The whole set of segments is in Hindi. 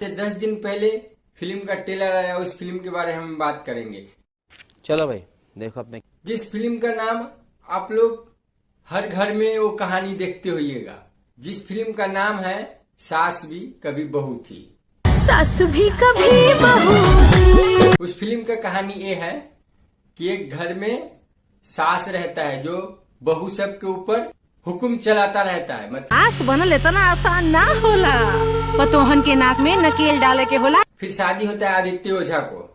से 10 दिन पहले फिल्म का ट्रेलर आया, उस फिल्म के बारे में हम बात करेंगे। चलो भाई देखो अपने। जिस फिल्म का नाम आप लोग हर घर में वो कहानी देखते होइएगा, जिस फिल्म का नाम है सास भी कभी बहू थी। सास भी कभी बहू। उस फिल्म का कहानी ये है कि एक घर में सास रहता है जो बहू सब के ऊपर हुक्म चलाता रहता है। मतलब आस बनल इतना आसान ना होला, पतोहन के नाक में नकेल डाले के होला। फिर शादी होता है आदित्य ओझा को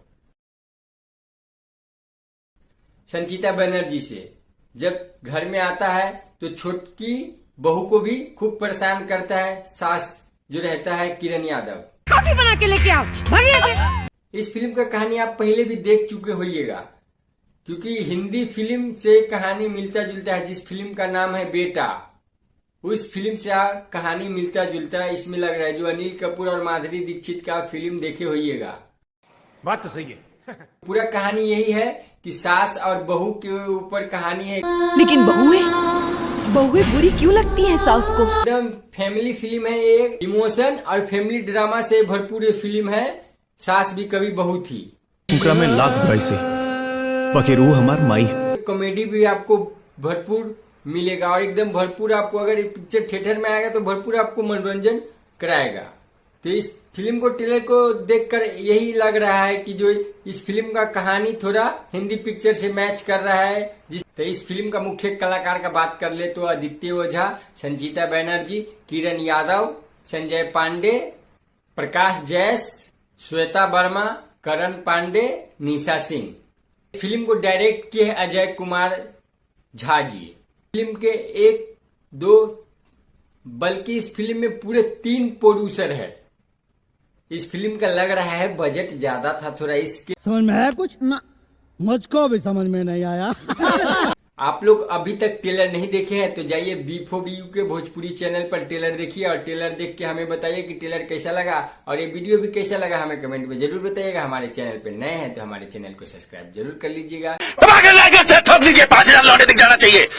संचिता बनर्जी से। जब घर में आता है तो छोटकी बहू को भी खूब परेशान करता है सास जो रहता है किरण यादव। कॉफी बना के लेके आओ, भागिए से। इस फिल्म का कहानी आप पहले भी देख चुके होइएगा, क्योंकि हिंदी फिल्म से कहानी मिलता जुलता है। जिस फिल्म का नाम है बेटा, उस फिल्म से कहानी मिलता जुलता है। इसमें लग रहा है जो अनिल कपूर और माधुरी दीक्षित का फिल्म देखे होइएगा। बात तो सही है। पूरा कहानी यही है कि सास और बहू के ऊपर कहानी है। लेकिन बहुएं बुरी क्यों लगती हैं सास को? एकदम फैमिली फिल्म है, एक इमोशन और फैमिली ड्रामा से भरपूर ये फिल्म है। सास भी कभी बहू थी। उनका में लाख पैसे बाकी रूह हमार माई। कॉमेडी भी आपको भरपूर मिलेगा और एकदम भरपूर आपको, अगर ये पिक्चर थिएटर में आएगा तो भरपूर आपको मनोरंजन कराएगा। तो इस फिल्म को ट्रेलर को देखकर यही लग रहा है कि जो इस फिल्म का कहानी थोड़ा हिंदी पिक्चर से मैच कर रहा है। तो इस फिल्म का मुख्य कलाकार का बात कर ले तो आदित्य ओझा, संचिता बनर्जी, किरण यादव, संजय पांडे, प्रकाश जैस, श्वेता वर्मा, करण पांडे, निशा सिंह। फिल्म को डायरेक्ट किए है अजय कुमार झा जी। फिल्म के 1, 2 बल्कि इस फिल्म में पूरे 3 प्रोड्यूसर है। इस फिल्म का लग रहा है बजट ज्यादा था थोड़ा, इसके समझ में आया कुछ ना? मुझको भी समझ में नहीं आया। आप लोग अभी तक ट्रेलर नहीं देखे हैं तो जाइए B4BU के भोजपुरी चैनल पर ट्रेलर देखिए और ट्रेलर देख के हमें बताइए कि ट्रेलर कैसा लगा और ये वीडियो भी कैसा लगा। हमें कमेंट में जरूर बताइएगा। हमारे चैनल पे नए हैं तो हमारे चैनल को सब्सक्राइब जरूर कर लीजिएगा। ठोक लीजिए 5,000 लौटे दिख जाना चाहिए।